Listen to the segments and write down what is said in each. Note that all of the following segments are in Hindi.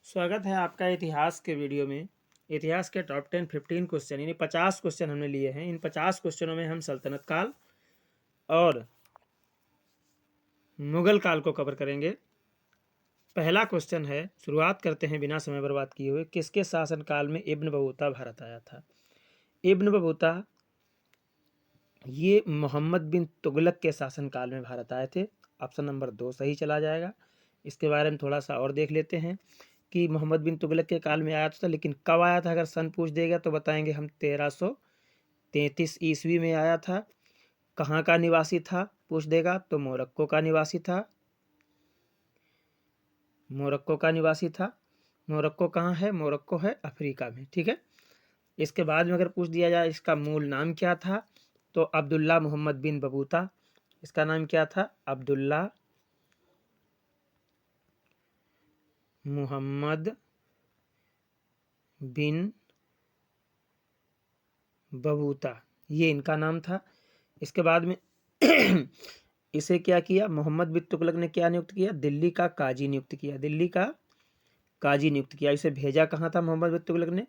स्वागत है आपका इतिहास के वीडियो में। इतिहास के टॉप 10 15 क्वेश्चन यानी 50 क्वेश्चन हमने लिए हैं। इन 50 क्वेश्चनों में हम सल्तनत काल और मुगल काल को कवर करेंगे। पहला क्वेश्चन है, शुरुआत करते हैं बिना समय बर्बाद किए हुए। किसके शासनकाल में इब्न बतूता भारत आया था? इब्न बतूता ये मोहम्मद बिन तुगलक के शासनकाल में भारत आए थे। ऑप्शन नंबर 2 सही चला जाएगा। इसके बारे में थोड़ा सा और देख लेते हैं कि मोहम्मद बिन तुगलक के काल में आया था, लेकिन कब आया था अगर सन पूछ देगा तो बताएंगे हम 1333 ईस्वी में आया था। कहाँ का निवासी था पूछ देगा तो मोरक्को का निवासी था। मोरक्को का निवासी था। मोरक्को कहाँ है? मोरक्को है अफ्रीका में। ठीक है। इसके बाद में अगर पूछ दिया जाए इसका मूल नाम क्या था तो अब्दुल्ला मोहम्मद बिन बतूता। इसका नाम क्या था? अब्दुल्ला मोहम्मद बिन बतूता, ये इनका नाम था। इसके बाद में इसे क्या किया? मोहम्मद बिन तुगलक ने क्या नियुक्त किया? दिल्ली का काजी नियुक्त किया। दिल्ली का काजी नियुक्त किया। इसे भेजा कहाँ था? मोहम्मद बिन तुगलक ने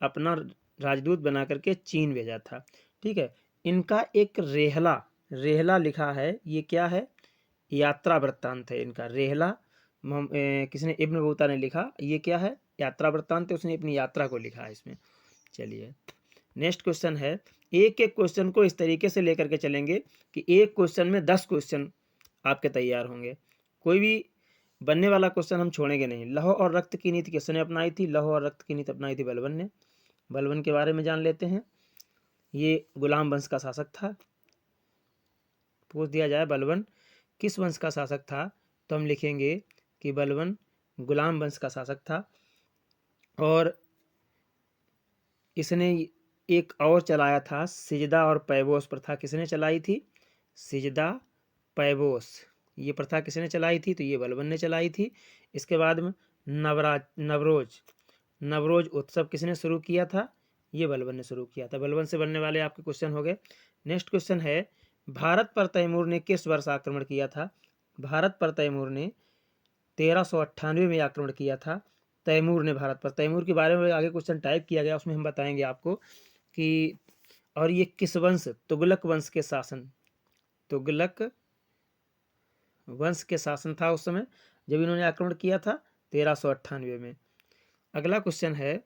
अपना राजदूत बना करके चीन भेजा था। ठीक है। इनका एक रेहला रेहला लिखा है। ये क्या है? यात्रा वृत्तांत है इनका। रेहला किसने? इब्न बतूता ने लिखा। ये क्या है? यात्रा वृत्तांत है। उसने अपनी यात्रा को लिखा है इसमें। चलिए नेक्स्ट क्वेश्चन है। एक एक क्वेश्चन को इस तरीके से लेकर के चलेंगे कि एक क्वेश्चन में 10 क्वेश्चन आपके तैयार होंगे। कोई भी बनने वाला क्वेश्चन हम छोड़ेंगे नहीं। लौह और रक्त की नीति किसने अपनाई थी? लौह और रक्त की नीति अपनाई थी बलबन ने। बलबन के बारे में जान लेते हैं। ये गुलाम वंश का शासक था। पूछ दिया जाए बलबन किस वंश का शासक था तो हम लिखेंगे कि बलबन गुलाम वंश का शासक था। और इसने एक और चलाया था सिजदा और पैबोस प्रथा। किसने चलाई थी? सिजदा पैबोस, ये प्रथा किसने चलाई थी? तो ये बलबन ने चलाई थी। इसके बाद में नवरोज नवरोज उत्सव किसने शुरू किया था? ये बलबन ने शुरू किया था। बलबन से बनने वाले आपके क्वेश्चन हो गए। नेक्स्ट क्वेश्चन है, भारत पर तैमूर ने किस वर्ष आक्रमण किया था? भारत पर तैमूर ने 1398 में आक्रमण किया था। तैमूर ने भारत पर। तैमूर के बारे में आगे क्वेश्चन टाइप किया गया, उसमें हम बताएंगे आपको कि और ये किस वंश? तुगलक वंश के शासन। तुगलक वंश के शासन था उस समय जब इन्होंने आक्रमण किया था 1398 में। अगला क्वेश्चन है,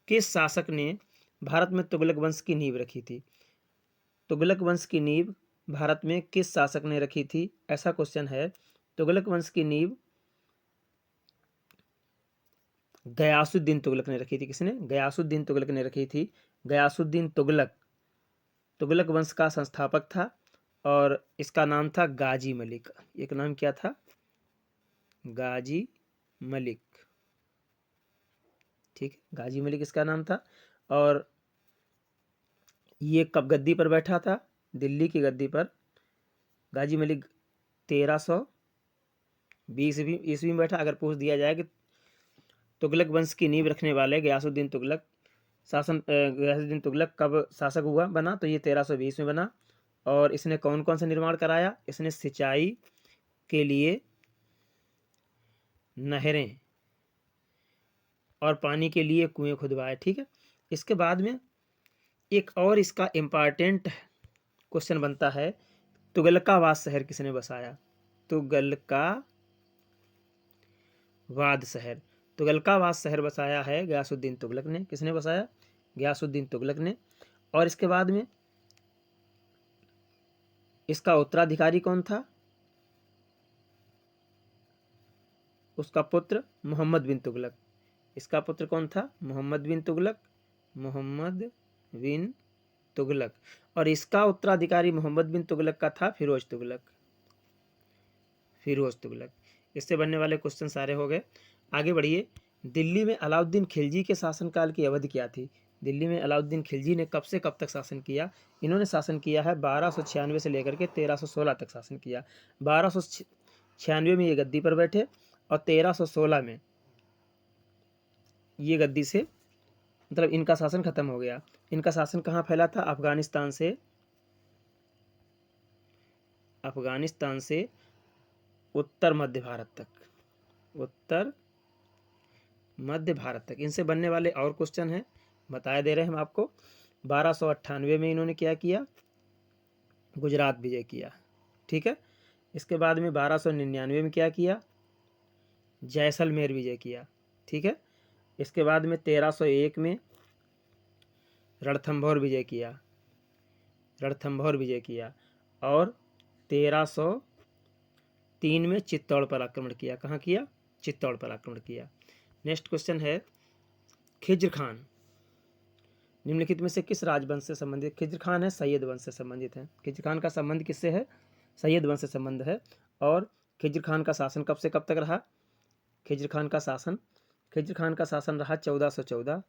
किस शासक ने भारत में तुगलक वंश की नींव रखी थी? तुगलक वंश की नींव भारत में किस शासक ने रखी थी? ऐसा क्वेश्चन है। तुगलक वंश की नींव गयासुद्दीन तुगलक ने रखी थी। किसने? गयासुद्दीन तुगलक ने रखी थी। गयासुद्दीन तुगलक तुगलक वंश का संस्थापक था और इसका नाम था गाजी मलिक। एक नाम क्या था? गाजी मलिक। ठीक, गाजी मलिक इसका नाम था। और ये कब गद्दी पर बैठा था? दिल्ली की गद्दी पर गाजी मलिक 1320 ईस्वी में बैठा। अगर पूछ दिया जाए कि तुगलक वंश की नींव रखने वाले गयासुद्दीन तुगलक गयासुद्दीन तुगलक कब शासक हुआ बना तो ये 1320 में बना। और इसने कौन कौन सा निर्माण कराया? इसने सिंचाई के लिए नहरें और पानी के लिए कुएं खुदवाए। ठीक है। इसके बाद में एक और इसका इम्पॉर्टेंट क्वेश्चन बनता है, तुगलकाबाद शहर किसने बसाया? तुगलकाबाद शहर तुगलकाबाद शहर बसाया है गयासुद्दीन तुगलक ने। किसने बसाया? गयासुद्दीन तुगलक ने। और इसके बाद में इसका उत्तराधिकारी कौन था? उसका पुत्र मोहम्मद बिन तुगलक। इसका पुत्र कौन था? मोहम्मद बिन तुगलक। मोहम्मद बिन तुगलक। और इसका उत्तराधिकारी मोहम्मद बिन तुगलक का था फिरोज तुगलक। फिरोज तुगलक। इससे बनने वाले क्वेश्चन सारे हो गए। आगे बढ़िए। दिल्ली में अलाउद्दीन खिलजी के शासनकाल की अवधि क्या थी? दिल्ली में अलाउद्दीन खिलजी ने कब से कब तक शासन किया? इन्होंने शासन किया है 1296 से लेकर के 1316 तक शासन किया। 1296 में ये गद्दी पर बैठे और 1316 में ये गद्दी से मतलब इनका शासन खत्म हो गया। इनका शासन कहाँ फैला था? अफगानिस्तान से उत्तर मध्य भारत तक। उत्तर मध्य भारत तक। इनसे बनने वाले और क्वेश्चन हैं, बताए दे रहे हैं हम आपको। 1298 में इन्होंने क्या किया, गुजरात विजय किया, ठीक है। इसके बाद में 1299 में क्या किया, जैसलमेर विजय किया, ठीक है। इसके बाद में 1301 में रणथंभौर विजय किया, रणथंभौर विजय किया। और 1303 में चित्तौड़ पर आक्रमण किया। कहाँ किया, चित्तौड़ पर आक्रमण किया। नेक्स्ट क्वेश्चन है, खिज्र खान निम्नलिखित में से किस राजवंश से संबंधित? खिज्र खान है सैयद वंश से संबंधित है। खिज्र खान का संबंध किससे है, सैयद वंश से संबंध है। और खिज्र खान का शासन कब से कब तक रहा? खिज्र खान का शासन रहा 1414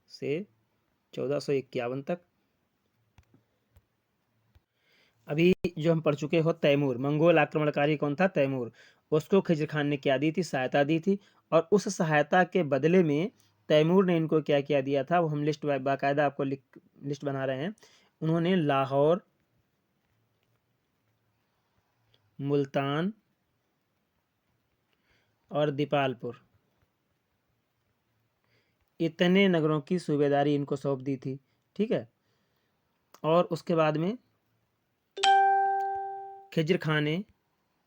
से 1451 तक। अभी जो हम पढ़ चुके हो, तैमूर, मंगोल आक्रमणकारी कौन था? तैमूर। उसको खिज्र खान ने क्या दी थी? सहायता दी थी। और उस सहायता के बदले में तैमूर ने इनको क्या क्या दिया था, वो हम लिस्ट बाकायदा आपको लिस्ट बना रहे हैं। उन्होंने लाहौर, मुल्तान और दीपालपुर, इतने नगरों की सूबेदारी इनको सौंप दी थी, ठीक है। और उसके बाद में खिज्र खान ने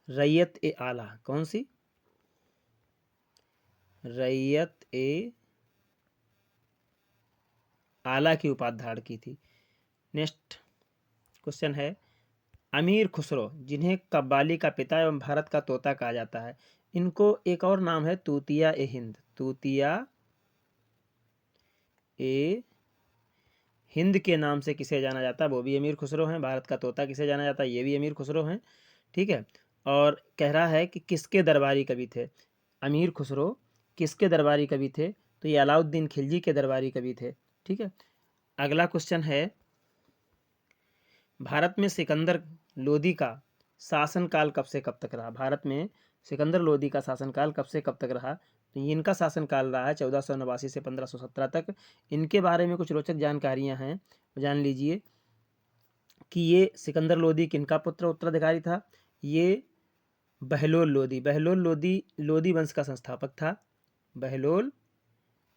रैयत ए आला, कौन सी? रैयत ए आला की उपाधि धारण की थी। नेक्स्ट क्वेश्चन है, अमीर खुसरो, जिन्हें कव्वाली का पिता एवं भारत का तोता कहा जाता है, इनको एक और नाम है तूतिया ए हिंद। तूतिया ए हिंद के नाम से किसे जाना जाता है? वो भी अमीर खुसरो हैं। भारत का तोता किसे जाना जाता है? ये भी अमीर खुसरो हैं, ठीक है। और कह रहा है कि किसके दरबारी कवि थे अमीर खुसरो? किसके दरबारी कवि थे? तो ये अलाउद्दीन खिलजी के दरबारी कवि थे, ठीक है। अगला क्वेश्चन है, भारत में सिकंदर लोदी का शासनकाल कब से कब तक रहा? भारत में सिकंदर लोदी का शासनकाल कब से कब तक रहा? तो इनका शासनकाल रहा है 1489 से 1517 तक। इनके बारे में कुछ रोचक जानकारियां हैं, जान लीजिए कि ये सिकंदर लोदी किनका पुत्र उत्तराधिकारी था? ये बहलोल लोदी, बहलोल लोदी लोदी वंश का संस्थापक था। बहलोल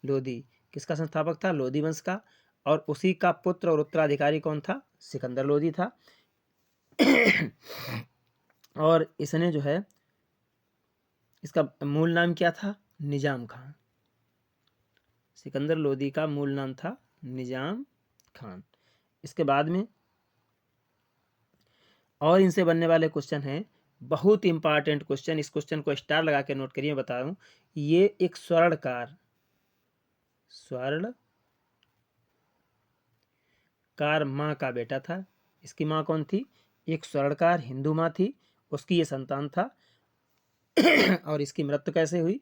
लोदी किसका संस्थापक था? लोदी वंश का। और उसी का पुत्र और उत्तराधिकारी कौन था? सिकंदर लोदी था। और इसने जो है, इसका मूल नाम क्या था? निजाम खान। सिकंदर लोदी का मूल नाम था निजाम खान। इसके बाद में और इनसे बनने वाले क्वेश्चन हैं, बहुत इंपॉर्टेंट क्वेश्चन। इस क्वेश्चन को स्टार लगा के नोट करिए, बता रहा हूँ। ये एक स्वर्णकार माँ का बेटा था। इसकी माँ कौन थी? एक स्वर्णकार हिंदू माँ थी, उसकी ये संतान था। और इसकी मृत्यु कैसे हुई?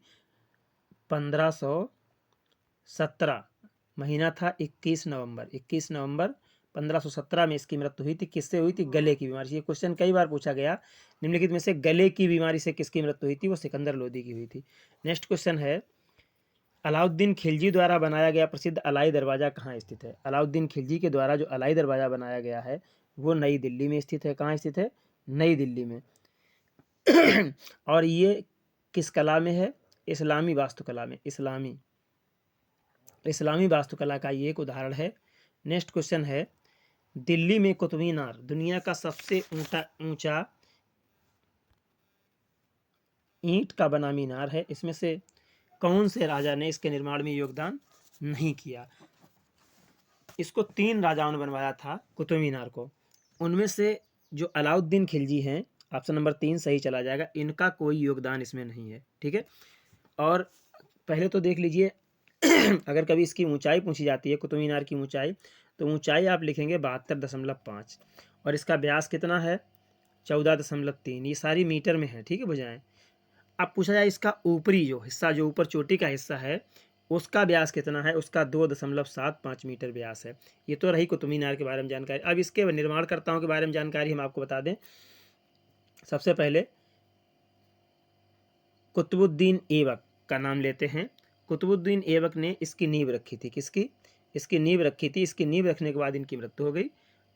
1517 महीना था 21 नवंबर 1517 में इसकी मृत्यु हुई थी। किससे हुई थी? गले की बीमारी से। ये क्वेश्चन कई बार पूछा गया। निम्नलिखित में से गले की बीमारी से किसकी मृत्यु हुई थी? वो सिकंदर लोदी की हुई थी। नेक्स्ट क्वेश्चन है, अलाउद्दीन खिलजी द्वारा बनाया गया प्रसिद्ध अलाई दरवाज़ा कहाँ स्थित है? अलाउद्दीन खिलजी के द्वारा जो अलाई दरवाज़ा बनाया गया है वो नई दिल्ली में स्थित है। कहाँ स्थित है? नई दिल्ली में। और ये किस कला में है? इस्लामी वास्तुकला में। इस्लामी वास्तुकला का ये एक उदाहरण है। नेक्स्ट क्वेश्चन है, दिल्ली में कुतुब मीनार दुनिया का सबसे ऊंचा ईंट का बना मीनार है। इसमें से कौन से राजा ने इसके निर्माण में योगदान नहीं किया? इसको 3 राजाओं ने बनवाया था कुतुब मीनार को। उनमें से जो अलाउद्दीन खिलजी हैं, ऑप्शन नंबर 3 सही चला जाएगा। इनका कोई योगदान इसमें नहीं है, ठीक है। और पहले तो देख लीजिए, अगर कभी इसकी ऊंचाई पूछी जाती है, कुतुब मीनार की ऊंचाई, तो ऊंचाई आप लिखेंगे 72.5 और इसका व्यास कितना है? 14.3। ये सारी मीटर में है, ठीक है भुजाएं। अब पूछा जाए इसका ऊपरी जो हिस्सा, जो ऊपर चोटी का हिस्सा है, उसका व्यास कितना है? उसका 2.75 मीटर व्यास है। ये तो रही कुतुब मीनार के बारे में जानकारी। अब इसके निर्माणकर्ताओं के बारे में जानकारी हम आपको बता दें। सबसे पहले कुतुबुद्दीन ऐबक का नाम लेते हैं। कुतुबुद्दीन ऐबक ने इसकी नींव रखी थी। किसकी? इसकी नींव रखी थी। इसकी नींव रखने के बाद इनकी मृत्यु हो गई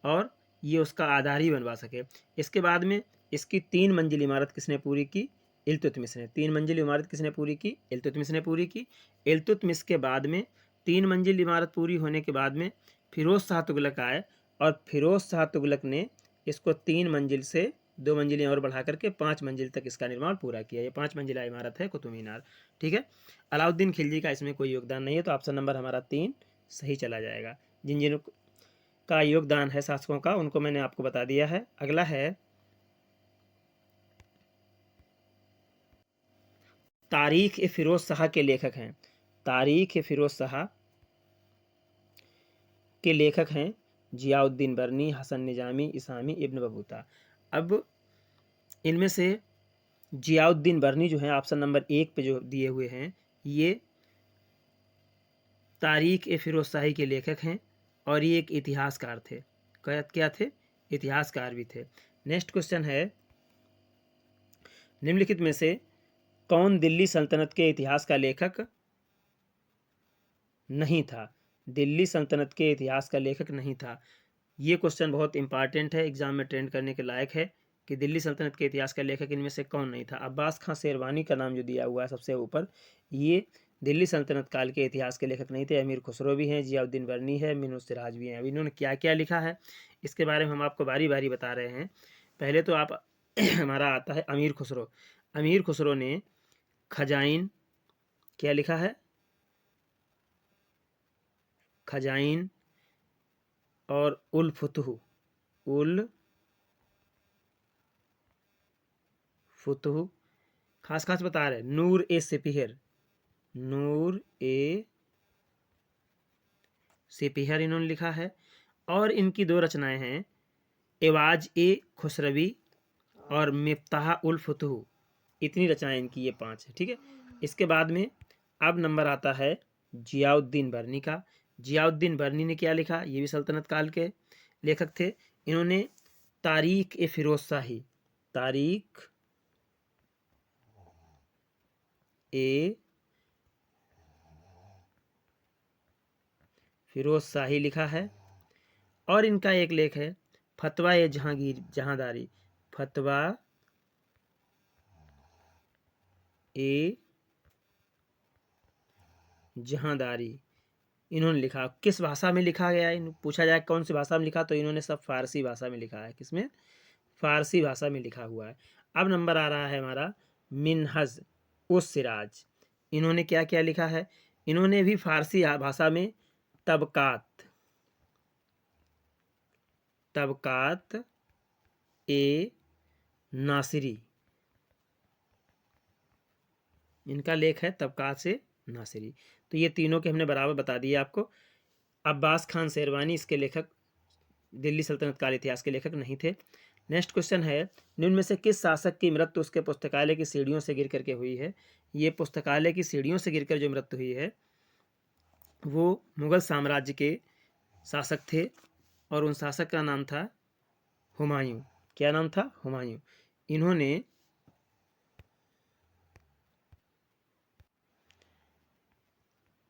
और ये उसका आधार ही बनवा सके। इसके बाद में इसकी 3 मंजिल इमारत किसने पूरी की? इल्तुतमिश ने। 3 मंजिल इमारत किसने पूरी की? इल्तुतमिश ने पूरी की। इल्तुतमिश के बाद में 3 मंजिल इमारत पूरी होने के बाद में फिरोज़ शाह तुगलक आए और फिरोज़ शाह तुगलक ने इसको 3 मंजिल से 2 मंजिलें और बढ़ा करके 5 मंजिल तक इसका निर्माण पूरा किया। ये 5 मंजिला इमारत है कुतुब मीनार। ठीक है। अलाउद्दीन खिलजी का इसमें कोई योगदान नहीं है, तो ऑप्शन नंबर हमारा 3 सही चला जाएगा। जिन जिन का योगदान है शासकों का उनको मैंने आपको बता दिया है। अगला है तारीख ए फिरोज शाह के लेखक हैं। तारीख ए फिरोज शाह के लेखक हैं जियाउद्दीन बरनी, हसन निजामी, इसामी, इब्न बतूता। अब इनमें से जियाउद्दीन बरनी जो है ऑप्शन नंबर 1 पे जो दिए हुए हैं, ये तारीख ए फिरोज शाही के लेखक हैं और ये एक इतिहासकार थे। क्या थे? इतिहासकार भी थे। नेक्स्ट क्वेश्चन है, निम्नलिखित में से कौन दिल्ली सल्तनत के इतिहास का लेखक नहीं था? दिल्ली सल्तनत के इतिहास का लेखक नहीं था। ये क्वेश्चन बहुत इंपॉर्टेंट है, एग्जाम में ट्रेंड करने के लायक है कि दिल्ली सल्तनत के इतिहास का लेखक इनमें से कौन नहीं था। अब्बास खां शेरवानी का नाम जो दिया हुआ है सबसे ऊपर, ये दिल्ली सल्तनत काल के इतिहास के लेखक नहीं थे। अमीर खुसरो भी हैं, जियाउद्दीन बरनी है, मीनू सिराज भी हैं। अब इन्होंने क्या क्या लिखा है इसके बारे में हम आपको बारी बारी बता रहे हैं। पहले तो आप हमारा आता है अमीर खुसरो। अमीर खुसरो ने खजाइन क्या लिखा है? खजाइन और उल फुतुह खास खास बता रहे। नूर ए सिपिहर इन्होंने लिखा है। और इनकी 2 रचनाएं हैं, एवाज ए खुसरवी और मिफ्ताह उल फुतुह। इतनी रचनाएं इनकी ये 5 है। ठीक है। इसके बाद में अब नंबर आता है जियाउद्दीन बरनी का। जियाउद्दीन बरनी ने क्या लिखा? ये भी सल्तनत काल के लेखक थे। इन्होंने तारीख ए फिरोज शाही लिखा है। और इनका एक लेख है फतवा ए जहांदारी। फतवा ए जहांदारी इन्होंने लिखा। किस भाषा में लिखा गया है? पूछा जाए कौन सी भाषा में लिखा, तो इन्होंने सब फारसी भाषा में लिखा है। किसमें? फारसी भाषा में लिखा हुआ है। अब नंबर आ रहा है हमारा मिनहज उस सिराज। इन्होंने क्या क्या लिखा है? इन्होंने भी फारसी भाषा में तबकात ए नासिरी, इनका लेख है तबकात से नासिरी। तो ये तीनों के हमने बराबर बता दिए आपको। अब्बास खान शेरवानी इसके लेखक, दिल्ली सल्तनत काल इतिहास के लेखक नहीं थे। नेक्स्ट क्वेश्चन है, निम्न में से किस शासक की मृत्यु उसके पुस्तकालय की सीढ़ियों से गिर करके हुई है? ये पुस्तकालय की सीढ़ियों से गिरकर जो मृत्यु हुई है वो मुगल साम्राज्य के शासक थे और उन शासक का नाम था हुमायूं। क्या नाम था? हुमायूं। इन्होंने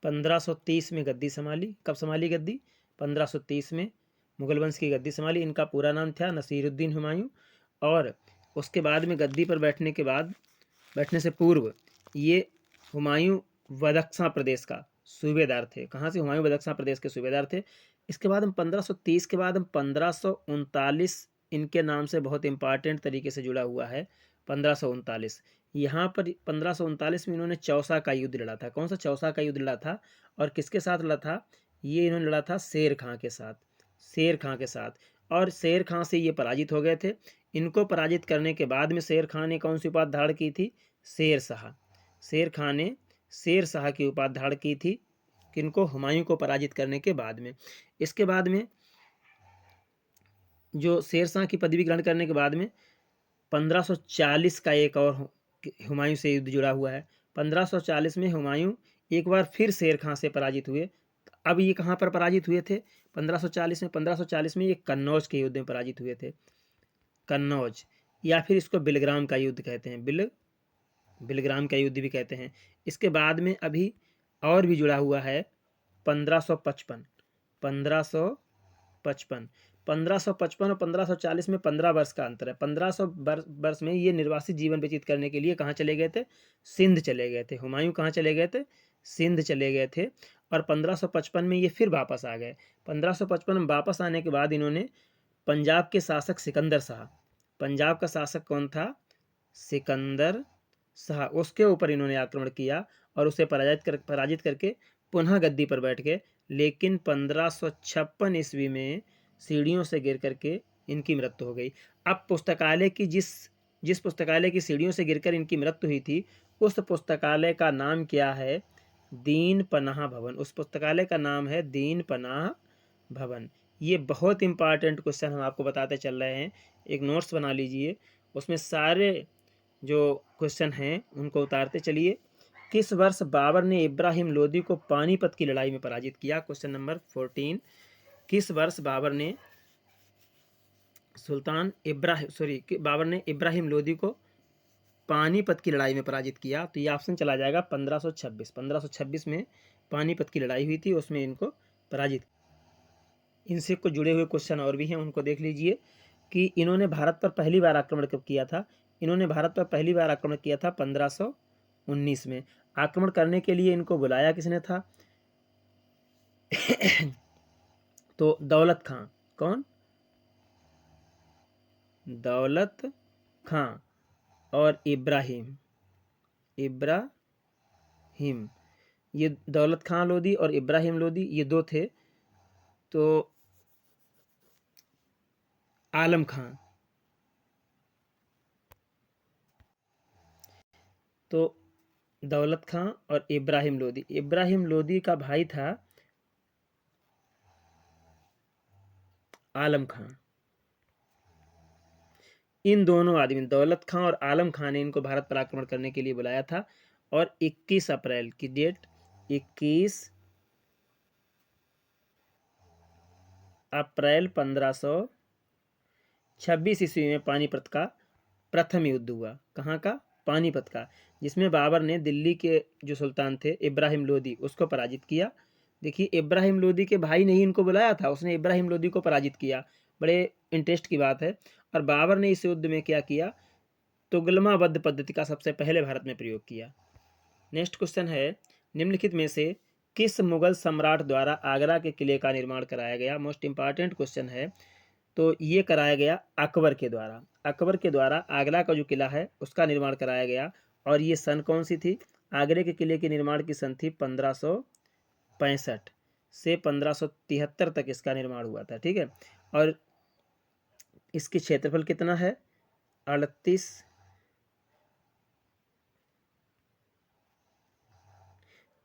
1530 में गद्दी संभाली। कब संभाली गद्दी? 1530 में मुगल वंश की गद्दी संभाली। इनका पूरा नाम था नसीरुद्दीन हुमायूं। और उसके बाद में गद्दी पर बैठने से पूर्व ये हुमायूं बदख्शां प्रदेश का सूबेदार थे। कहाँ से? हुमायूं बदख्शां प्रदेश के सूबेदार थे। इसके बाद हम 1530 के बाद हम 1539 इनके नाम से बहुत इंपॉर्टेंट तरीके से जुड़ा हुआ है। 1539 यहाँ पर 1539 में इन्होंने चौसा का युद्ध लड़ा था। कौन सा? चौसा का युद्ध लड़ा था। और किसके साथ लड़ा था? ये इन्होंने लड़ा था शेर खां के साथ। और शेर खां से ये पराजित हो गए थे। इनको पराजित करने के बाद में शेर खां ने कौन सी उपाधि धारण की थी? शेर शाह। शेर खां ने शेर शाह की उपाधि धारण की थी। किनको? हुमायूं को पराजित करने के बाद में। इसके बाद में जो शेर शाह की पदवी ग्रहण करने के बाद में 1540 का एक और हुमायूं से युद्ध जुड़ा हुआ है। 1540 में हुमायूं एक बार फिर शेर खां से पराजित हुए। अब ये कहाँ पर पराजित हुए थे? 1540 में ये कन्नौज के युद्ध में पराजित हुए थे। कन्नौज, या फिर इसको बिलग्राम का युद्ध कहते हैं। बिलग्राम का युद्ध भी कहते हैं। इसके बाद में अभी और भी जुड़ा हुआ है 1555 1555 और 1540 में 15 वर्ष का अंतर है। 1500 वर्ष में ये निर्वासित जीवन व्यतीत करने के लिए कहाँ चले गए थे? सिंध चले गए थे। हुमायूं कहाँ चले गए थे? सिंध चले गए थे। और 1555 में ये फिर वापस आ गए। 1555 में वापस आने के बाद इन्होंने पंजाब के शासक सिकंदर शाह, पंजाब का शासक कौन था? सिकंदर शाह, उसके ऊपर इन्होंने आक्रमण किया और उसे पराजित करके पुनः गद्दी पर बैठ गए। लेकिन 1556 ईस्वी में सीढ़ियों से गिर करके इनकी मृत्यु हो गई। अब पुस्तकालय की जिस पुस्तकालय की सीढ़ियों से गिरकर इनकी मृत्यु हुई थी, उस पुस्तकालय का नाम क्या है? दीन पनाह भवन। उस पुस्तकालय का नाम है दीन पनाह भवन। ये बहुत इंपॉर्टेंट क्वेश्चन हम आपको बताते चल रहे हैं, एक नोट्स बना लीजिए, उसमें सारे जो क्वेश्चन हैं उनको उतारते चलिए। किस वर्ष बाबर ने इब्राहिम लोदी को पानीपत की लड़ाई में पराजित किया? Question number 14। किस वर्ष बाबर ने बाबर ने इब्राहिम लोदी को पानीपत की लड़ाई में पराजित किया? तो ये ऑप्शन चला जाएगा 1526। 1526 में पानीपत की लड़ाई हुई थी, उसमें इनको पराजित। इनसे कुछ जुड़े हुए क्वेश्चन और भी हैं, उनको देख लीजिए कि इन्होंने भारत पर पहली बार आक्रमण कब किया था? इन्होंने भारत पर पहली बार आक्रमण किया था 1519 में। आक्रमण करने के लिए इनको बुलाया किसने था? तो दौलत खां। कौन? दौलत खां और इब्राहिम ये दौलत खां लोदी और इब्राहिम लोदी ये दो थे। तो आलम खां, तो दौलत खां और इब्राहिम लोदी का भाई था आलम खां। इन दोनों आदमी दौलत खां और आलम खां ने इनको भारत पर आक्रमण करने के लिए बुलाया था। और 21 अप्रैल की डेट, 21 अप्रैल 1526 ईस्वी में पानीपत का प्रथम युद्ध हुआ। कहाँ का? पानीपत का, जिसमें बाबर ने दिल्ली के जो सुल्तान थे इब्राहिम लोदी, उसको पराजित किया। देखिए, इब्राहिम लोदी के भाई ने ही इनको बुलाया था, उसने इब्राहिम लोदी को पराजित किया। बड़े इंटरेस्ट की बात है। और बाबर ने इस युद्ध में क्या किया? तुगलमाबद्ध पद्धति का सबसे पहले भारत में प्रयोग किया। नेक्स्ट क्वेश्चन है, निम्नलिखित में से किस मुगल सम्राट द्वारा आगरा के किले का निर्माण कराया गया? मोस्ट इंपॉर्टेंट क्वेश्चन है। तो ये कराया गया अकबर के द्वारा। अकबर के द्वारा आगरा का जो किला है उसका निर्माण कराया गया। और ये सन कौन सी थी? आगरे के किले के निर्माण की सन थी 1565 से 1573 तक इसका निर्माण हुआ था। ठीक है। और इसकी क्षेत्रफल कितना है?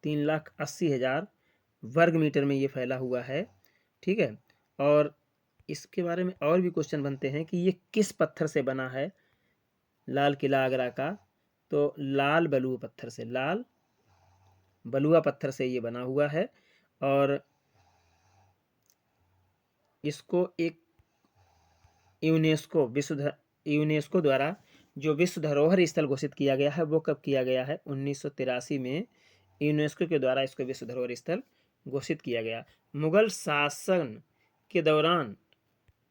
3,80,000 वर्ग मीटर में ये फैला हुआ है। ठीक है। और इसके बारे में और भी क्वेश्चन बनते हैं कि ये किस पत्थर से बना है लाल किला आगरा का? तो लाल बलुआ पत्थर से ये बना हुआ है। और इसको एक यूनेस्को द्वारा जो विश्व धरोहर स्थल घोषित किया गया है, वो कब किया गया है? 1983 में यूनेस्को के द्वारा इसको विश्व धरोहर स्थल घोषित किया गया। मुगल शासन के दौरान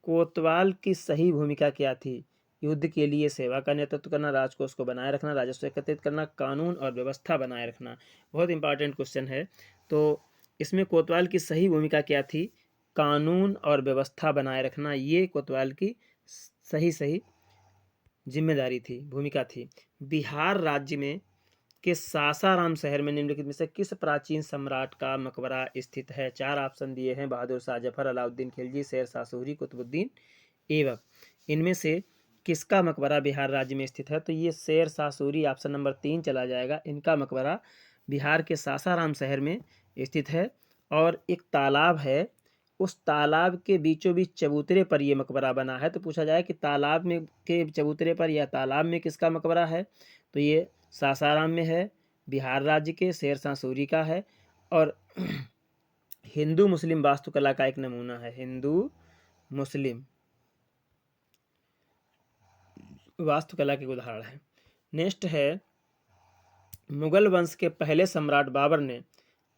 कोतवाल की सही भूमिका क्या थी? युद्ध के लिए सेवा का नेतृत्व करना, राजकोष को बनाए रखना, राजस्व एकत्रित करना, कानून और व्यवस्था बनाए रखना। बहुत इंपॉर्टेंट क्वेश्चन है। तो इसमें कोतवाल की सही भूमिका क्या थी? कानून और व्यवस्था बनाए रखना, ये कोतवाल की सही जिम्मेदारी थी, भूमिका थी। बिहार राज्य में के सासाराम शहर में निम्नलिखित में से किस प्राचीन सम्राट का मकबरा स्थित है? 4 ऑप्शन दिए हैं, बहादुर शाह जफर, अलाउद्दीन खिलजी, शेर शाह सूरी, कुतुबुद्दीन ऐबक। इनमें से किसका मकबरा बिहार राज्य में स्थित है? तो ये शेर शाह सूरी, ऑप्शन नंबर 3 चला जाएगा। इनका मकबरा बिहार के सासाराम शहर में स्थित है। और एक तालाब है, उस तालाब के बीचों बीच चबूतरे पर यह मकबरा बना है। तो पूछा जाए कि तालाब में के चबूतरे पर या तालाब में किसका मकबरा है? तो ये सासाराम में है, बिहार राज्य के शेर शाह सूरी का है। और हिंदू मुस्लिम वास्तुकला का एक नमूना है, हिंदू मुस्लिम वास्तुकला के उदाहरण है। नेक्स्ट है, मुगल वंश के पहले सम्राट बाबर ने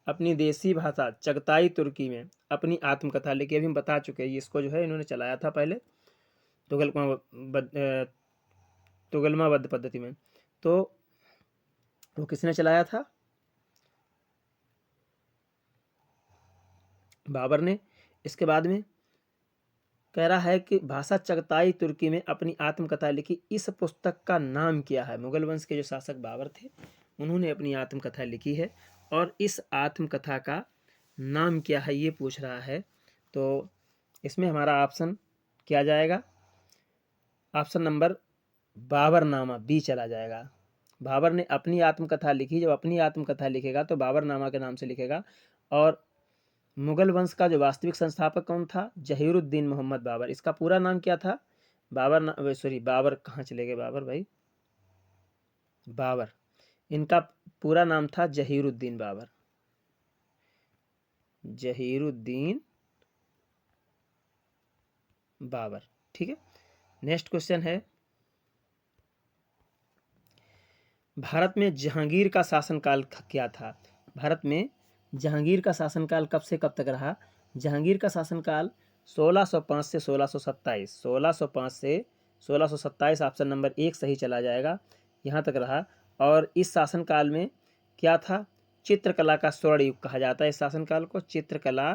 अपनी देसी भाषा चगताई तुर्की में अपनी आत्मकथा लिखी। अभी हम बता चुके हैं, इसको जो है इन्होंने चलाया था पहले तुगलमाबद्ध पद्धति में। तो वो किसने चलाया था? बाबर ने। इसके बाद में कह रहा है कि भाषा चगताई तुर्की में अपनी आत्मकथा लिखी। इस पुस्तक का नाम क्या है? मुगल वंश के जो शासक बाबर थे उन्होंने अपनी आत्मकथा लिखी है, और इस आत्मकथा का नाम क्या है ये पूछ रहा है। तो इसमें हमारा ऑप्शन क्या जाएगा? ऑप्शन नंबर बाबरनामा बी चला जाएगा। बाबर ने अपनी आत्मकथा लिखी। जब अपनी आत्मकथा लिखेगा तो बाबरनामा के नाम से लिखेगा। और मुगल वंश का जो वास्तविक संस्थापक कौन था? जहीरुद्दीन मोहम्मद बाबर। इसका पूरा नाम क्या था? बाबर कहाँ चले गए बाबर भाई? बाबर, इनका पूरा नाम था जहीरुद्दीन बाबर। जहीरुद्दीन बाबर। ठीक है, नेक्स्ट क्वेश्चन है, भारत में जहांगीर का शासनकाल क्या था? भारत में जहांगीर का शासनकाल कब से कब तक रहा? जहांगीर का शासनकाल 1605 से 1627। 1605 से 1627 ऑप्शन नंबर 1 सही चला जाएगा, यहाँ तक रहा। और इस शासनकाल में क्या था? चित्रकला का स्वर्ण युग कहा जाता है इस शासनकाल को। चित्रकला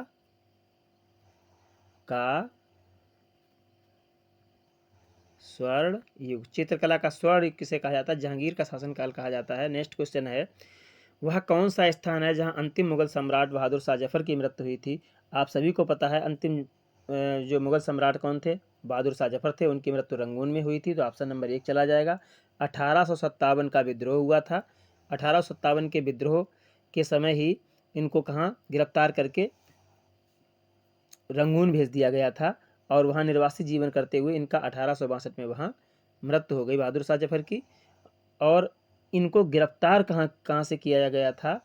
का स्वर्ण युग, चित्रकला का स्वर्ण युग किसे कहा जाता है? जहांगीर का शासनकाल कहा जाता है। नेक्स्ट क्वेश्चन है, वह कौन सा स्थान है जहां अंतिम मुगल सम्राट बहादुर शाह जफर की मृत्यु हुई थी? आप सभी को पता है अंतिम जो मुगल सम्राट कौन थे? बहादुर शाह जफर थे। उनकी मृत्यु रंगून में हुई थी, तो ऑप्शन नंबर 1 चला जाएगा। 1857 का विद्रोह हुआ था। 1857 के विद्रोह के समय ही इनको कहाँ गिरफ्तार करके रंगून भेज दिया गया था, और वहाँ निर्वासित जीवन करते हुए इनका 1862 में वहाँ मृत्यु हो गई बहादुर शाह जफर की। और इनको गिरफ्तार कहाँ कहाँ से किया गया था?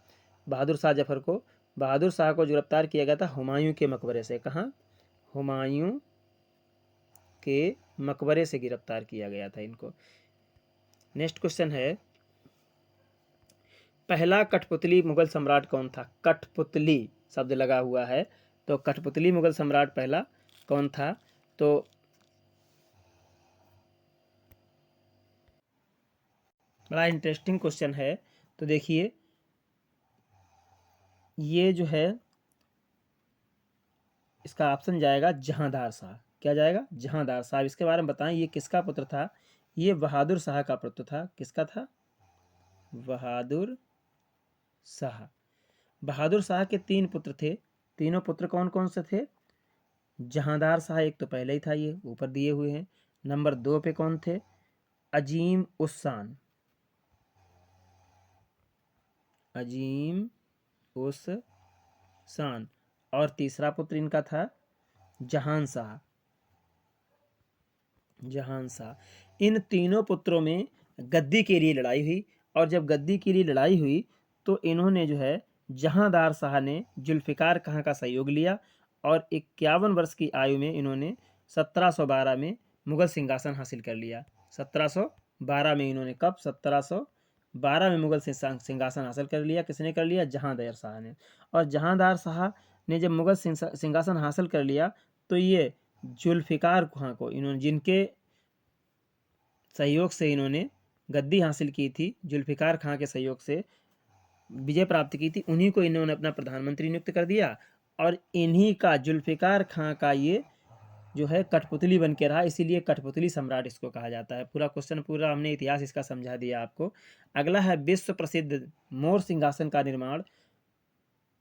बहादुर शाह जफर को, बहादुर शाह को गिरफ्तार किया गया था हुमायूं के मकबरे से। कहाँ? हुमायूं के मकबरे से गिरफ्तार किया गया था इनको। नेक्स्ट क्वेश्चन है, पहला कठपुतली मुगल सम्राट कौन था? कठपुतली शब्द लगा हुआ है, तो कठपुतली मुगल सम्राट पहला कौन था? तो बड़ा इंटरेस्टिंग क्वेश्चन है। तो देखिए, ये जो है इसका ऑप्शन जाएगा जहांदार शाह। क्या जाएगा? जहांदार शाह। इसके बारे में बताएं, ये किसका पुत्र था? ये बहादुर शाह का पुत्र था। किसका था? बहादुर शाह। बहादुर शाह के 3 पुत्र थे। तीनों पुत्र कौन कौन से थे? जहांदार शाह एक तो पहले ही था, ये ऊपर दिए हुए हैं। नंबर 2 पे कौन थे? अजीम उस अजीम उस शान। और तीसरा पुत्र इनका था जहान शाह। जहान शाह। इन तीनों पुत्रों में गद्दी के लिए लड़ाई हुई, और जब गद्दी के लिए लड़ाई हुई तो इन्होंने जो है जहांदार शाह ने जुल्फ़िकार खां का सहयोग लिया, और 51 वर्ष की आयु में इन्होंने 1712 में मुगल सिंहासन हासिल कर लिया। 1712 में इन्होंने, कब? 1712 में मुगल सिंहासन हासिल कर लिया। किसने कर लिया? जहांदार शाह ने। और जहांदार शाह ने जब मुगल सिंहासन हासिल कर लिया तो ये जुल्फ़िकार खां को, इन्होंने जिनके सहयोग से इन्होंने गद्दी हासिल की थी, जुल्फ़िकार खां के सहयोग से विजय प्राप्त की थी, उन्हीं को इन्होंने अपना प्रधानमंत्री नियुक्त कर दिया। और इन्हीं का, जुल्फ़िकार खां का ये जो है कठपुतली बन के रहा, इसीलिए कठपुतली सम्राट इसको कहा जाता है। पूरा क्वेश्चन, पूरा हमने इतिहास इसका समझा दिया आपको। अगला है, विश्व प्रसिद्ध मोर सिंहासन का निर्माण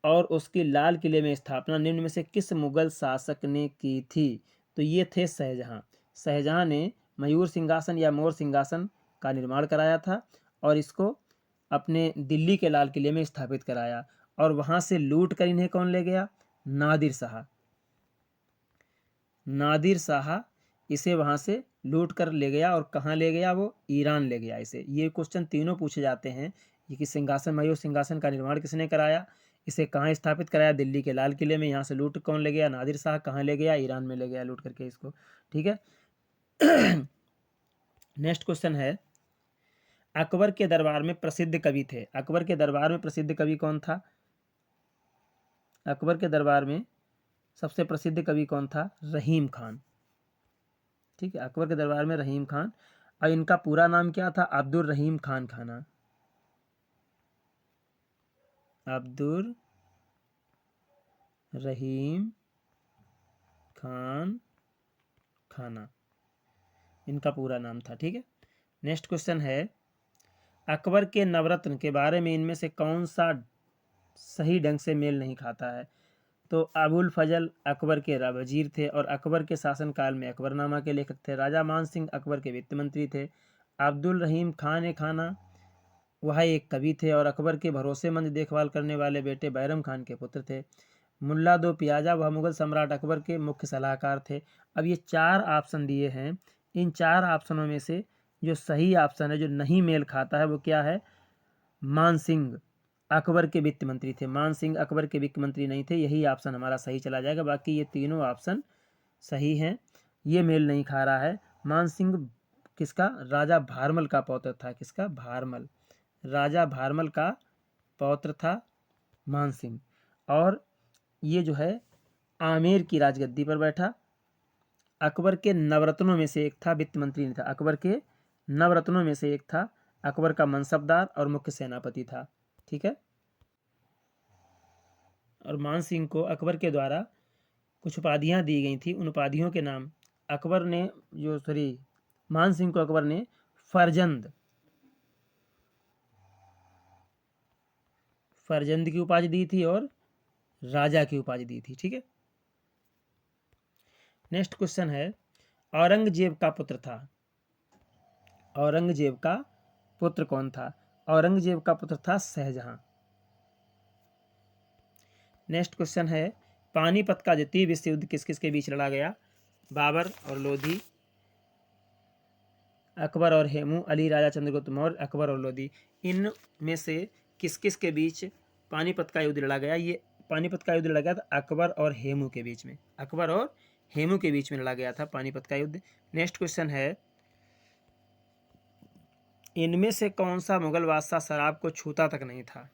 और उसकी लाल किले में स्थापना निम्न में से किस मुगल शासक ने की थी? तो ये थे शाहजहां। शाहजहां ने मयूर सिंहासन या मोर सिंहासन का निर्माण कराया था, और इसको अपने दिल्ली के लाल किले में स्थापित कराया। और वहां से लूट कर इन्हें कौन ले गया? नादिर शाह। नादिर शाह इसे वहां से लूट कर ले गया, और कहाँ ले गया? वो ईरान ले गया इसे। ये क्वेश्चन तीनों पूछे जाते हैं, ये कि सिंहासन, मयूर सिंहासन का निर्माण किसने कराया, इसे कहाँ स्थापित कराया? दिल्ली के लाल किले में। यहाँ से लूट कौन ले गया? नादिर शाह। कहाँ ले गया? ईरान में ले गया लूट करके इसको। ठीक है। नेक्स्ट क्वेश्चन है, अकबर के दरबार में प्रसिद्ध कवि थे। अकबर के दरबार में प्रसिद्ध कवि कौन था? अकबर के दरबार में सबसे प्रसिद्ध कवि कौन था? रहीम खान। ठीक है, अकबर के दरबार में रहीम खान। और इनका पूरा नाम क्या था? अब्दुल रहीम खान खाना। अब्दुल रहीम खान खाना इनका पूरा नाम था। ठीक है, नेक्स्ट क्वेश्चन है, अकबर के नवरत्न के बारे में इनमें से कौन सा सही ढंग से मेल नहीं खाता है? तो अबुल फजल अकबर के वजीर थे और अकबर के शासनकाल में अकबरनामा के लेखक थे। राजा मान सिंह अकबर के वित्त मंत्री थे। अब्दुल रहीम खान ए खाना वह एक कवि थे और अकबर के भरोसेमंद देखभाल करने वाले बेटे बैरम खान के पुत्र थे। मुल्ला दो पियाजा वह मुगल सम्राट अकबर के मुख्य सलाहकार थे। अब ये 4 ऑप्शन दिए हैं, इन 4 ऑप्शनों में से जो सही ऑप्शन है, जो नहीं मेल खाता है, वो क्या है? मान सिंह अकबर के वित्त मंत्री थे। मान सिंह अकबर के वित्त मंत्री नहीं थे, यही ऑप्शन हमारा सही चला जाएगा। बाकी ये तीनों ऑप्शन सही हैं, ये मेल नहीं खा रहा है। मान सिंह किसका? राजा भारमल का पौत्र था। किसका? भारमल। राजा भारमल का पौत्र था मान सिंह। और ये जो है आमेर की राजगद्दी पर बैठा। अकबर के नवरत्नों में से एक था, वित्त मंत्री नहीं था। अकबर के नवरत्नों में से एक था, अकबर का मनसबदार और मुख्य सेनापति था। ठीक है, और मान सिंह को अकबर के द्वारा कुछ उपाधियां दी गई थी। उन उपाधियों के नाम अकबर ने मान सिंह को अकबर ने फरजंद की उपाधि दी थी और राजा की उपाधि दी थी। ठीक है, नेक्स्ट क्वेश्चन है, औरंगजेब का पुत्र था। औरंगजेब का पुत्र कौन था? औरंगजेब का पुत्र था शाहजहां। नेक्स्ट क्वेश्चन है, पानीपत का द्वितीय विश्व युद्ध किस किस के बीच लड़ा गया? बाबर और लोधी, अकबर और हेमू, अली राजा चंद्रगुप्त मौर्य, अकबर और लोधी। इन में से किस किस के बीच पानीपत का युद्ध लड़ा गया? ये पानीपत का युद्ध लड़ा गया था अकबर और हेमू के बीच में। अकबर और हेमू के बीच में लड़ा गया था पानीपत का युद्ध। नेक्स्ट क्वेश्चन है, इनमें से कौन सा मुगल बादशाह शराब को छूता तक नहीं था?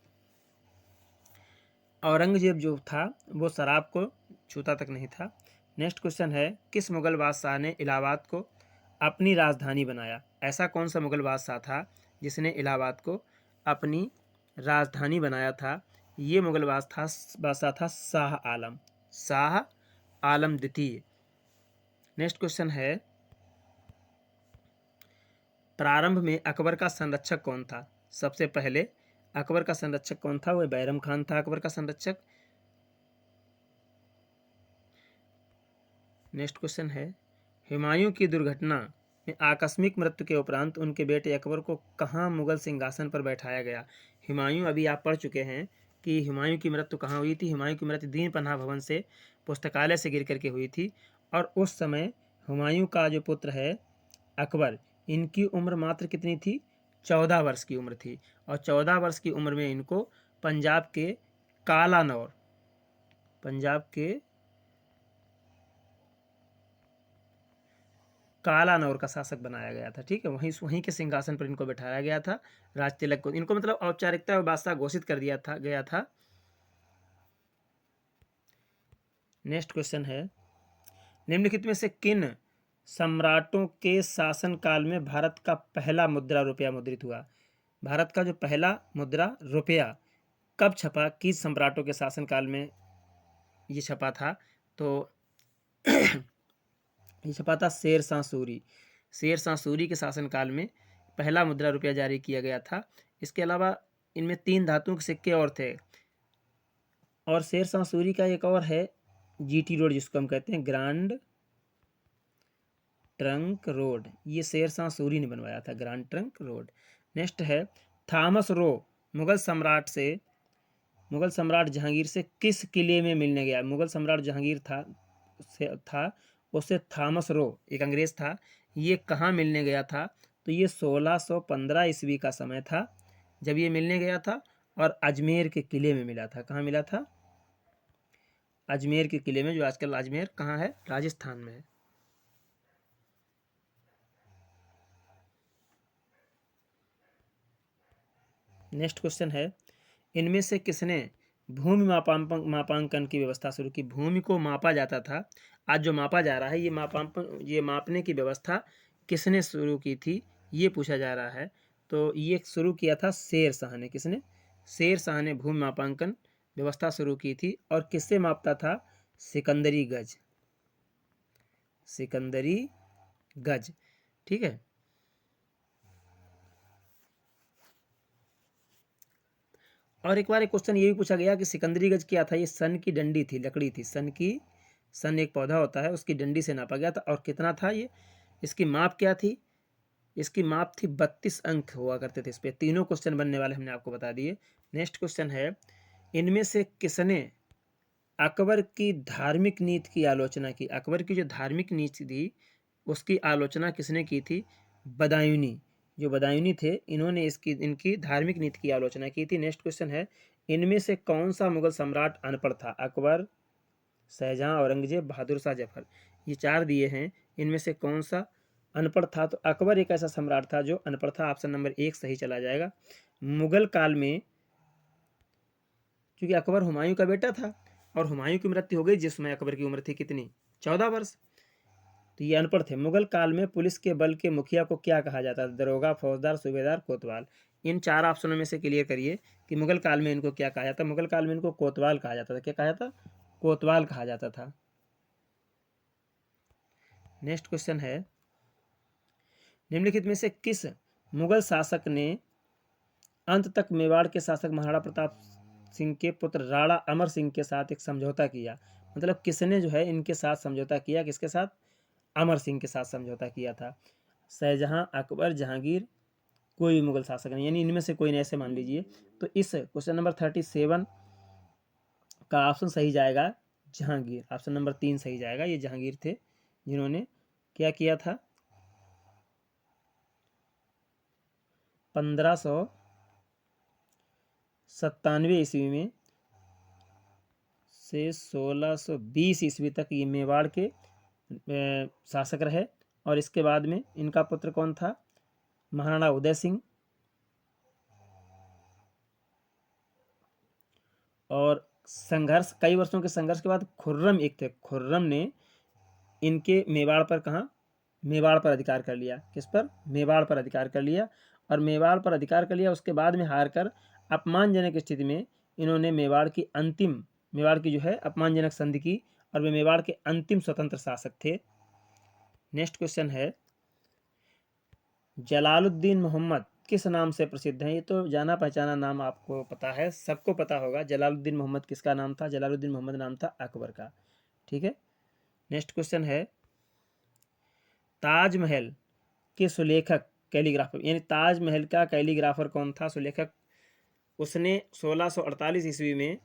औरंगजेब जो था वो शराब को छूता तक नहीं था। नेक्स्ट क्वेश्चन है, किस मुगल बादशाह ने इलाहाबाद को अपनी राजधानी बनाया? ऐसा कौन सा मुगल बादशाह था जिसने इलाहाबाद को अपनी राजधानी बनाया था? ये मुगल बादशाह था शाह आलम। शाह आलम द्वितीय। नेक्स्ट क्वेश्चन है, प्रारंभ में अकबर का संरक्षक कौन था? सबसे पहले अकबर का संरक्षक कौन था? वह बैरम खान था अकबर का संरक्षक। नेक्स्ट क्वेश्चन है, हुमायूं की दुर्घटना में आकस्मिक मृत्यु के उपरांत उनके बेटे अकबर को कहाँ मुगल सिंहासन पर बैठाया गया? हुमायूं अभी आप पढ़ चुके हैं कि हुमायूं की मृत्यु कहाँ हुई थी। हुमायूं की मृत्यु दीन पनाह भवन से पुस्तकालय से गिर करके हुई थी। और उस समय हुमायूं का जो पुत्र है अकबर, इनकी उम्र मात्र कितनी थी? 14 वर्ष की उम्र थी। और 14 वर्ष की उम्र में इनको पंजाब के कालानौर कालानौर का शासक बनाया गया था। ठीक है, वहीं के सिंहासन पर इनको बैठाया गया था। राज तिलक को इनको मतलब औपचारिकता बादशाह घोषित कर दिया गया था। नेक्स्ट क्वेश्चन है, निम्नलिखित में से किन सम्राटों के शासनकाल में भारत का पहला मुद्रा रुपया मुद्रित हुआ? भारत का जो पहला मुद्रा रुपया कब छपा? किस सम्राटों के शासनकाल में ये छपा था? तो ये छपा था शेर शाह सूरी। शेर शाह सूरी के शासनकाल में पहला मुद्रा रुपया जारी किया गया था। इसके अलावा इनमें 3 धातुओं के सिक्के और थे। और शेर शाह सूरी का एक और है जीटी रोड, जिसको हम कहते हैं ग्रांड ट्रंक रोड। ये शेर शाह सूरी ने बनवाया था, ग्रांड ट्रंक रोड। नेक्स्ट है, थॉमस रो मुगल सम्राट जहांगीर से किस किले में मिलने गया? मुगल सम्राट जहांगीर था उससे थॉमस रो एक अंग्रेज था, ये कहाँ मिलने गया था? तो ये 1615 ईस्वी का समय था जब ये मिलने गया था और अजमेर के किले में मिला था। कहाँ मिला था? अजमेर के किले में, जो आजकल अजमेर कहाँ है? राजस्थान में है। नेक्स्ट क्वेश्चन है, इनमें से किसने भूमि मापांकन की व्यवस्था शुरू की। भूमि को मापा जाता था, आज जो मापा जा रहा है ये मापने की व्यवस्था किसने शुरू की थी, ये पूछा जा रहा है। तो ये शुरू किया था शेर शाह ने। किसने? शेर शाह ने भूमि मापांकन व्यवस्था शुरू की थी। और किससे मापता था? सिकंदरी गज। सिकंदरी गज, ठीक है। और एक बार एक क्वेश्चन ये भी पूछा गया कि सिकंदरी गज क्या था? ये सन की डंडी थी, लकड़ी थी, सन एक पौधा होता है, उसकी डंडी से नापा गया था। और कितना था ये? इसकी माप क्या थी? इसकी माप थी 32 अंक हुआ करते थे। इस पे तीनों क्वेश्चन बनने वाले हमने आपको बता दिए। नेक्स्ट क्वेश्चन है, इनमें से किसने अकबर की धार्मिक नीति की आलोचना की? अकबर की जो धार्मिक नीति थी उसकी आलोचना किसने की थी? बदायूनी। जो बदायूनी थे, इन्होंने इनकी धार्मिक नीति की आलोचना की थी। नेक्स्ट क्वेश्चन है, इनमें से कौन सा मुगल सम्राट अनपढ़ था? अकबर, शाहजहां, औरंगजेब, बहादुर शाह जफर। ये 4 दिए हैं, इनमें से कौन सा अनपढ़ था? तो अकबर एक ऐसा सम्राट था जो अनपढ़ था। ऑप्शन नंबर 1 सही चला जाएगा। मुगल काल में, क्योंकि अकबर हुमायूं का बेटा था और हुमायूं की मृत्यु हो गई जिस समय अकबर की उम्र थी कितनी? 14 वर्ष। तो ये अनपढ़ थे। मुगल काल में पुलिस के बल के मुखिया को क्या कहा जाता था? दरोगा, फौजदार, सूबेदार, कोतवाल। इन 4 ऑप्शनों में से क्लियर करिए कि मुगल काल में इनको क्या कहा जाता? मुगल काल में इनको कोतवाल कहा जाता था। क्या कहा जाता? कोतवाल कहा जाता था। नेक्स्ट क्वेश्चन है, निम्नलिखित में से किस मुगल शासक ने अंत तक मेवाड़ के शासक महाराणा प्रताप सिंह के पुत्र राणा अमर सिंह के साथ एक समझौता किया? मतलब किसने जो है इनके साथ समझौता किया? किसके साथ? अमर सिंह के साथ समझौता किया था। शाहजहां, अकबर, जहांगीर, कोई भी मुगल शासक नहीं, यानी इनमें से कोई नहीं, ऐसे मान लीजिए। तो इस क्वेश्चन नंबर 37 का ऑप्शन सही जाएगा जहांगीर। ऑप्शन नंबर 3 सही जाएगा। ये जहांगीर थे जिन्होंने क्या किया था? 1597 ईस्वी में से 1620 ईस्वी तक ये मेवाड़ के शासक रहे। और इसके बाद में इनका पुत्र कौन था? महाराणा उदय सिंह। और संघर्ष, कई वर्षों के संघर्ष के बाद खुर्रम एक थे, खुर्रम ने इनके मेवाड़ पर कहा, मेवाड़ पर अधिकार कर लिया। किस पर? मेवाड़ पर अधिकार कर लिया। और मेवाड़ पर अधिकार कर लिया, उसके बाद में हार कर अपमानजनक स्थिति में इन्होंने मेवाड़ की जो है अपमानजनक संधि की। और वे मेवाड़ के अंतिम स्वतंत्र शासक थे। नेक्स्ट क्वेश्चन है, जलालुद्दीन मोहम्मद किस नाम से प्रसिद्ध हैं? ये तो जाना पहचाना नाम आपको पता है, सबको पता होगा। जलालुद्दीन मोहम्मद किसका नाम था? जलालुद्दीन मोहम्मद नाम था अकबर का, ठीक है। नेक्स्ट क्वेश्चन है, ताजमहल के सुलेखक, कैलीग्राफर, यानी ताजमहल का कैलीग्राफर कौन था? सुलेखक। उसने 1648 ईस्वी में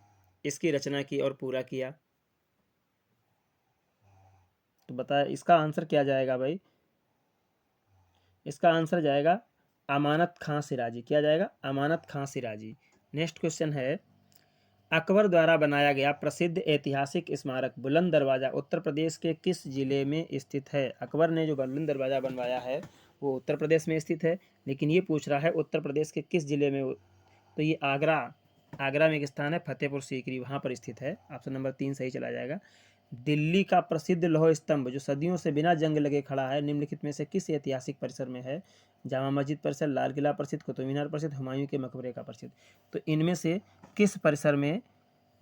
इसकी रचना की और पूरा किया। तो बता, इसका आंसर क्या जाएगा भाई? इसका आंसर जाएगा अमानत खां सिराजी। क्या जाएगा? अमानत खां सिराजी। नेक्स्ट क्वेश्चन है, अकबर द्वारा बनाया गया प्रसिद्ध ऐतिहासिक स्मारक बुलंद दरवाज़ा उत्तर प्रदेश के किस जिले में स्थित है? अकबर ने जो बुलंद दरवाज़ा बनवाया है वो उत्तर प्रदेश में स्थित है, लेकिन ये पूछ रहा है उत्तर प्रदेश के किस जिले में? तो ये आगरा में एक स्थान है, फतेहपुर सीकरी, वहाँ पर स्थित है। ऑप्शन नंबर 3 सही चला जाएगा। दिल्ली का प्रसिद्ध लौह स्तंभ जो सदियों से बिना जंग लगे खड़ा है, निम्नलिखित में से किस ऐतिहासिक परिसर में है? जामा मस्जिद परिसर, लाल किला परिसर, कुतुब मीनार परिसर, हुमायूं के मकबरे का परिसर। तो इनमें से किस परिसर में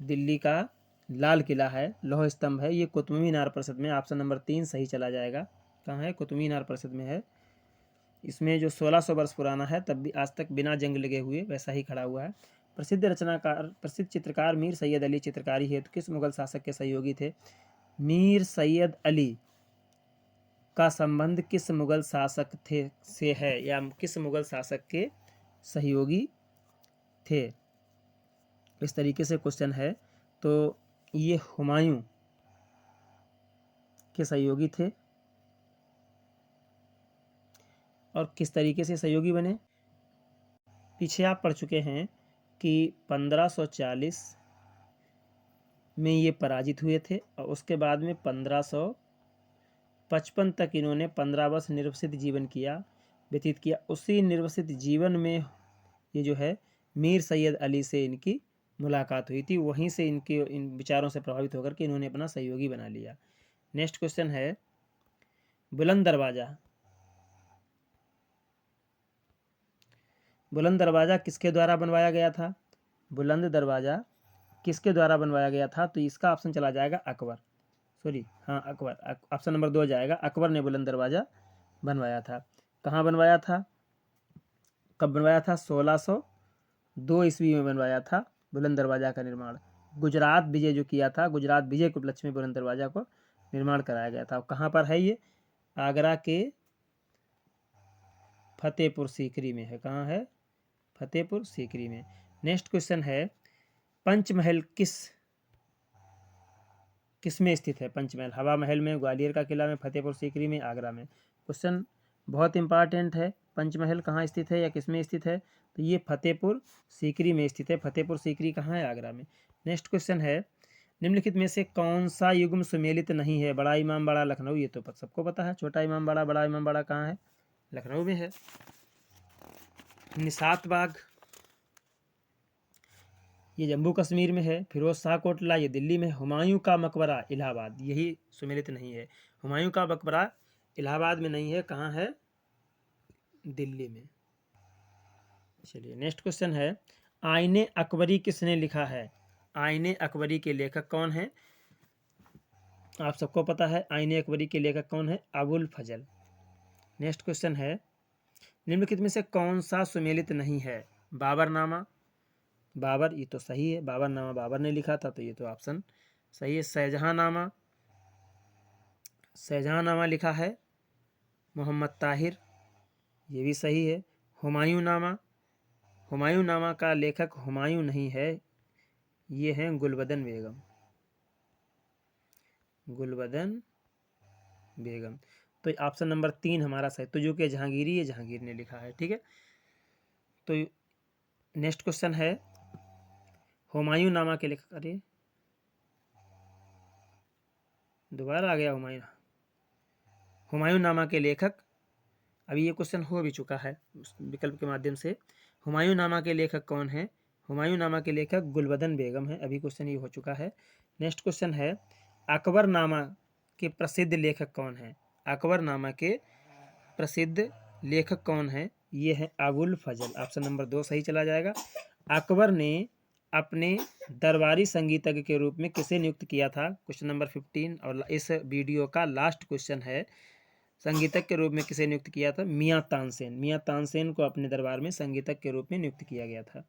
दिल्ली का लाल किला है, लौह स्तंभ है? ये कुतुब मीनार परिषद में। ऑप्शन नंबर 3 सही चला जाएगा। कहाँ है? कुतुब मीनार परिषद में है। इसमें जो 1600 वर्ष पुराना है, तब भी आज तक बिना जंग लगे हुए वैसा ही खड़ा हुआ है। प्रसिद्ध चित्रकार मीर सैयद अली चित्रकारी हेतु किस मुगल शासक के सहयोगी थे? मीर सैयद अली का संबंध किस मुगल शासक से है, या किस मुगल शासक के सहयोगी थे? इस तरीके से क्वेश्चन है। तो ये हुमायूं के सहयोगी थे। और किस तरीके से सहयोगी बने? पीछे आप पढ़ चुके हैं कि 1540 में ये पराजित हुए थे और उसके बाद में 1555 तक इन्होंने 15 वर्ष निर्वसित जीवन व्यतीत किया। उसी निर्वसित जीवन में ये जो है मीर सैयद अली से इनकी मुलाकात हुई थी, वहीं से इनके इन विचारों से प्रभावित होकर के इन्होंने अपना सहयोगी बना लिया। नेक्स्ट क्वेश्चन है बुलंद दरवाज़ा। बुलंद दरवाज़ा किसके द्वारा बनवाया गया था? बुलंद दरवाज़ा किसके द्वारा बनवाया गया था? तो इसका ऑप्शन चला जाएगा अकबर, सॉरी हाँ अकबर, ऑप्शन नंबर 2 जाएगा। अकबर ने बुलंद दरवाज़ा बनवाया था। कहाँ बनवाया था, कब बनवाया था? 1602 ईस्वी में बनवाया था बुलंद दरवाज़ा का निर्माण। गुजरात विजय जो किया था, गुजरात विजय के उपलक्ष्य में बुलंद दरवाज़ा को निर्माण कराया गया था। कहाँ पर है ये? आगरा के फतेहपुर सीकरी में है। कहाँ है? फतेहपुर सीकरी में। नेक्स्ट क्वेश्चन है पंचमहल किस में स्थित है? पंचमहल हवा महल में, ग्वालियर का किला में, फतेहपुर सीकरी में, आगरा में। क्वेश्चन बहुत इंपॉर्टेंट है। पंचमहल कहाँ स्थित है या किस में स्थित है? तो ये फतेहपुर सीकरी में स्थित है। फतेहपुर सीकरी कहाँ है? आगरा में। नेक्स्ट क्वेश्चन है निम्नलिखित में से कौन सा युग्म सुमेलित नहीं है? बड़ा इमामबाड़ा लखनऊ, ये तो सबको पता है। छोटा इमामबाड़ा, बड़ा इमामबाड़ा कहाँ है? लखनऊ में है। निशात बाग ये जम्मू कश्मीर में है। फिरोज शाह कोटला ये दिल्ली में। हुमायूं का मकबरा इलाहाबाद, यही सुमेलित नहीं है। हुमायूं का मकबरा इलाहाबाद में नहीं है। कहाँ है? दिल्ली में। चलिए नेक्स्ट क्वेश्चन है आईने अकबरी किसने लिखा है? आईने अकबरी के लेखक कौन है? आप सबको पता है आईने अकबरी के लेखक कौन है? अबुल फजल। नेक्स्ट क्वेश्चन है निम्नलिखित में से कौन सा सुमेलित नहीं है? बाबरनामा, बाबर ये तो सही है, बाबरनामा बाबर ने लिखा था, तो ये तो ऑप्शन सही है। शाहजहांनामा, शाहजहांनामा लिखा है मोहम्मद ताहिर, ये भी सही है। हुमायूंनामा, हुमायूंनामा का लेखक हुमायूं नहीं है, ये हैं गुलबदन बेगम, गुलबदन बेगम। तो ऑप्शन नंबर 3 हमारा सही। तो जो कि जहांगीरी है, जहांगीर ने लिखा है। ठीक है। तो नेक्स्ट क्वेश्चन है हुमायूंनामा के लेखक, अरे दोबारा आ गया हुमायूंनामा के लेखक, अभी ये क्वेश्चन हो भी चुका है विकल्प के माध्यम से। हुमायूंनामा के लेखक कौन है? हुमायूंनामा के लेखक गुलबदन बेगम है। अभी क्वेश्चन ये हो चुका है। नेक्स्ट क्वेश्चन है अकबरनामा के प्रसिद्ध लेखक कौन है? अकबरनामा के प्रसिद्ध लेखक कौन है? ये है अबुल फजल। ऑप्शन नंबर 2 सही चला जाएगा। अकबर ने अपने दरबारी संगीतज्ञ के रूप में किसे नियुक्त किया था? क्वेश्चन नंबर 15 और इस वीडियो का लास्ट क्वेश्चन है संगीतज्ञ के रूप में किसे नियुक्त किया था? मियां तानसेन। मियां तानसेन को अपने दरबार में संगीतज्ञ के रूप में नियुक्त किया गया था।